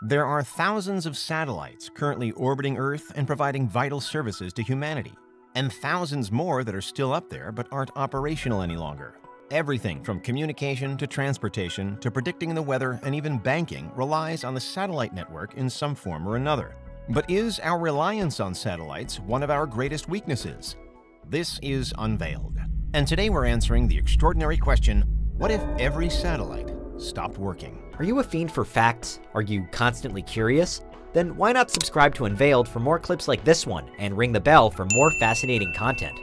There are thousands of satellites currently orbiting Earth and providing vital services to humanity, and thousands more that are still up there but aren't operational any longer. Everything from communication to transportation to predicting the weather and even banking relies on the satellite network in some form or another. But is our reliance on satellites one of our greatest weaknesses? This is Unveiled, and today we're answering the extraordinary question, what if every satellite stopped working? Are you a fiend for facts? Are you constantly curious? Then why not subscribe to Unveiled for more clips like this one and ring the bell for more fascinating content?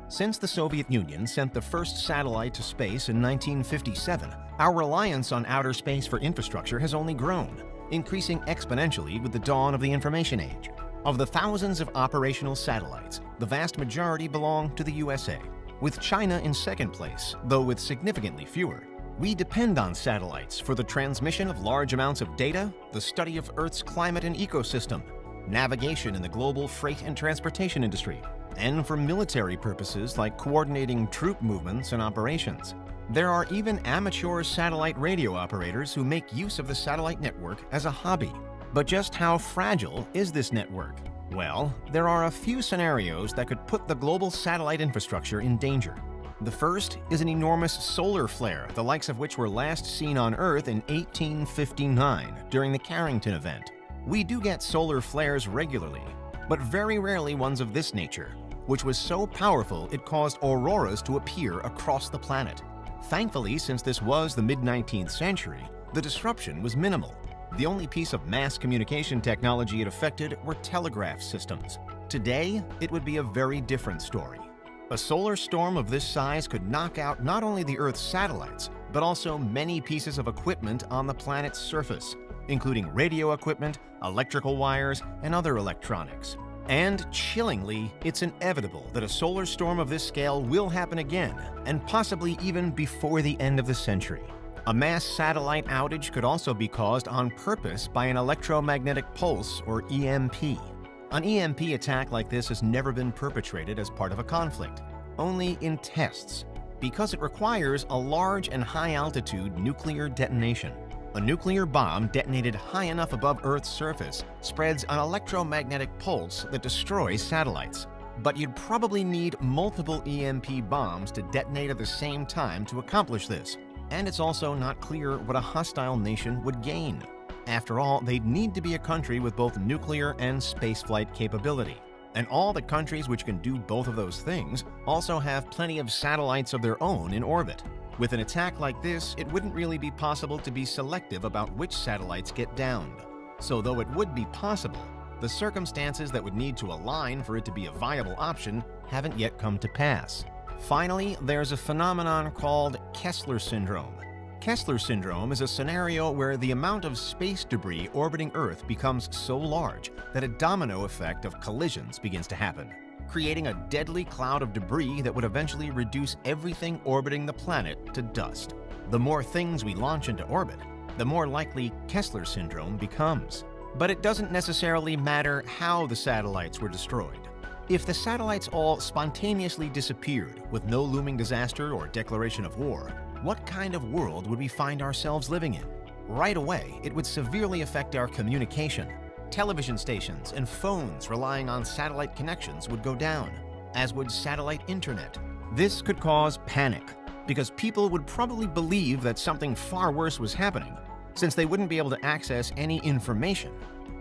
Since the Soviet Union sent the first satellite to space in 1957, our reliance on outer space for infrastructure has only grown, increasing exponentially with the dawn of the information age. Of the thousands of operational satellites, the vast majority belong to the USA, with China in second place, though with significantly fewer. We depend on satellites for the transmission of large amounts of data, the study of Earth's climate and ecosystem, navigation in the global freight and transportation industry, and for military purposes like coordinating troop movements and operations. There are even amateur satellite radio operators who make use of the satellite network as a hobby. But just how fragile is this network? Well, there are a few scenarios that could put the global satellite infrastructure in danger. The first is an enormous solar flare, the likes of which were last seen on Earth in 1859 during the Carrington event. We do get solar flares regularly, but very rarely ones of this nature, which was so powerful it caused auroras to appear across the planet. Thankfully, since this was the mid-19th century, the disruption was minimal. The only piece of mass communication technology it affected were telegraph systems. Today, it would be a very different story. A solar storm of this size could knock out not only the Earth's satellites, but also many pieces of equipment on the planet's surface, including radio equipment, electrical wires, and other electronics. And chillingly, it's inevitable that a solar storm of this scale will happen again, and possibly even before the end of the century. A mass satellite outage could also be caused on purpose by an electromagnetic pulse, or EMP. An EMP attack like this has never been perpetrated as part of a conflict, only in tests, because it requires a large and high-altitude nuclear detonation. A nuclear bomb detonated high enough above Earth's surface spreads an electromagnetic pulse that destroys satellites. But you'd probably need multiple EMP bombs to detonate at the same time to accomplish this. And it's also not clear what a hostile nation would gain. After all, they'd need to be a country with both nuclear and spaceflight capability. And all the countries which can do both of those things also have plenty of satellites of their own in orbit. With an attack like this, it wouldn't really be possible to be selective about which satellites get downed. So though it would be possible, the circumstances that would need to align for it to be a viable option haven't yet come to pass. Finally, there's a phenomenon called Kessler Syndrome. Kessler Syndrome is a scenario where the amount of space debris orbiting Earth becomes so large that a domino effect of collisions begins to happen, creating a deadly cloud of debris that would eventually reduce everything orbiting the planet to dust. The more things we launch into orbit, the more likely Kessler Syndrome becomes. But it doesn't necessarily matter how the satellites were destroyed. If the satellites all spontaneously disappeared with no looming disaster or declaration of war, what kind of world would we find ourselves living in? Right away, it would severely affect our communication. Television stations and phones relying on satellite connections would go down, as would satellite internet. This could cause panic, because people would probably believe that something far worse was happening, since they wouldn't be able to access any information.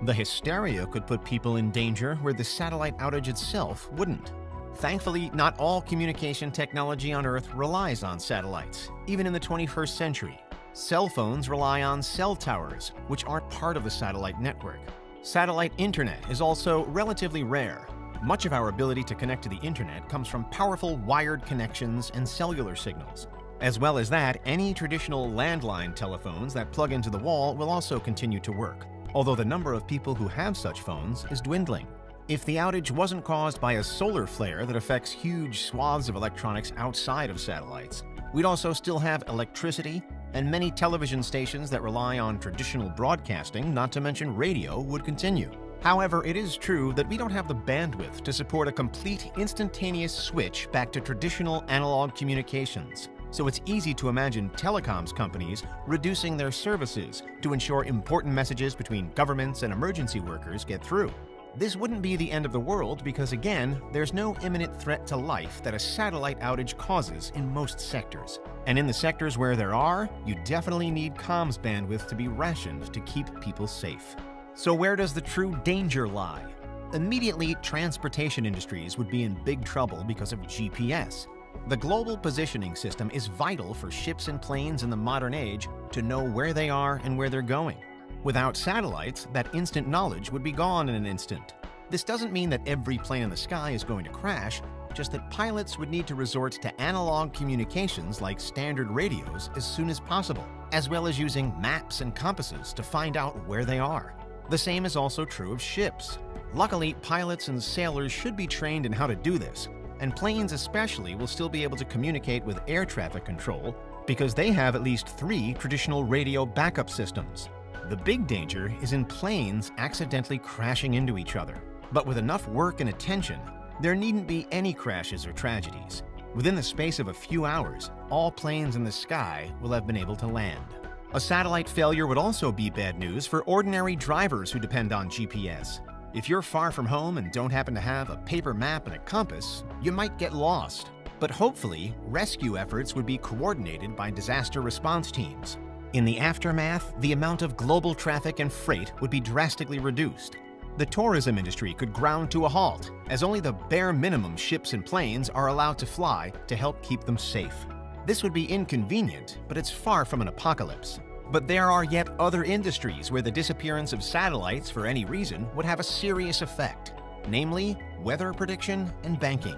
The hysteria could put people in danger where the satellite outage itself wouldn't. Thankfully, not all communication technology on Earth relies on satellites, even in the 21st century. Cell phones rely on cell towers, which aren't part of the satellite network. Satellite internet is also relatively rare. Much of our ability to connect to the internet comes from powerful wired connections and cellular signals. As well as that, any traditional landline telephones that plug into the wall will also continue to work, although the number of people who have such phones is dwindling. If the outage wasn't caused by a solar flare that affects huge swaths of electronics outside of satellites, we'd also still have electricity, and many television stations that rely on traditional broadcasting, not to mention radio, would continue. However, it is true that we don't have the bandwidth to support a complete instantaneous switch back to traditional analog communications. so it's easy to imagine telecoms companies reducing their services to ensure important messages between governments and emergency workers get through. This wouldn't be the end of the world because, again, there's no imminent threat to life that a satellite outage causes in most sectors. And in the sectors where there are, you definitely need comms bandwidth to be rationed to keep people safe. So where does the true danger lie? Immediately, transportation industries would be in big trouble because of GPS. The global positioning system is vital for ships and planes in the modern age to know where they are and where they're going. Without satellites, that instant knowledge would be gone in an instant. This doesn't mean that every plane in the sky is going to crash, just that pilots would need to resort to analog communications like standard radios as soon as possible, as well as using maps and compasses to find out where they are. The same is also true of ships. Luckily, pilots and sailors should be trained in how to do this, and planes especially will still be able to communicate with air traffic control because they have at least 3 traditional radio backup systems. The big danger is in planes accidentally crashing into each other. But with enough work and attention, there needn't be any crashes or tragedies. Within the space of a few hours, all planes in the sky will have been able to land. A satellite failure would also be bad news for ordinary drivers who depend on GPS. If you're far from home and don't happen to have a paper map and a compass, you might get lost. But hopefully, rescue efforts would be coordinated by disaster response teams. In the aftermath, the amount of global traffic and freight would be drastically reduced. The tourism industry could ground to a halt, as only the bare minimum ships and planes are allowed to fly to help keep them safe. This would be inconvenient, but it's far from an apocalypse. But there are yet other industries where the disappearance of satellites for any reason would have a serious effect, namely weather prediction and banking.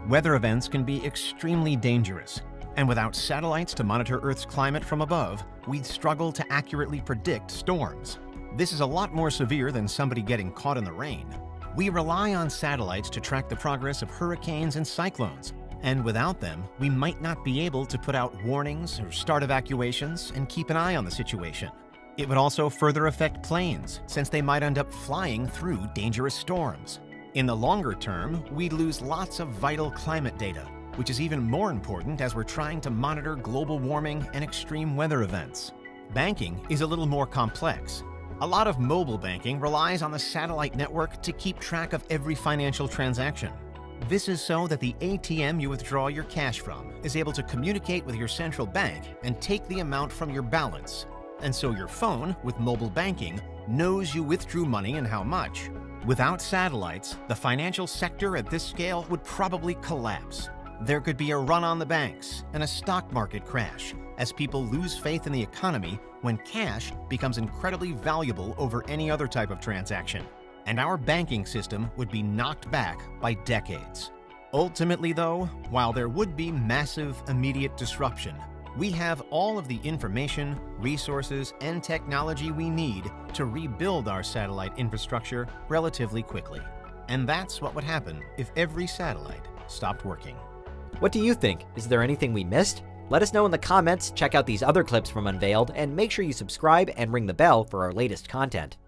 Weather events can be extremely dangerous. And without satellites to monitor Earth's climate from above, we'd struggle to accurately predict storms. This is a lot more severe than somebody getting caught in the rain. We rely on satellites to track the progress of hurricanes and cyclones, and without them, we might not be able to put out warnings or start evacuations and keep an eye on the situation. It would also further affect planes, since they might end up flying through dangerous storms. In the longer term, we'd lose lots of vital climate data, which is even more important as we're trying to monitor global warming and extreme weather events. Banking is a little more complex. A lot of mobile banking relies on the satellite network to keep track of every financial transaction. This is so that the ATM you withdraw your cash from is able to communicate with your central bank and take the amount from your balance. And so your phone, with mobile banking, knows you withdrew money and how much. Without satellites, the financial sector at this scale would probably collapse. There could be a run on the banks and a stock market crash as people lose faith in the economy when cash becomes incredibly valuable over any other type of transaction. And our banking system would be knocked back by decades. Ultimately, though, while there would be massive immediate disruption, we have all of the information, resources, and technology we need to rebuild our satellite infrastructure relatively quickly. And that's what would happen if every satellite stopped working. What do you think? Is there anything we missed? Let us know in the comments, check out these other clips from Unveiled, and make sure you subscribe and ring the bell for our latest content.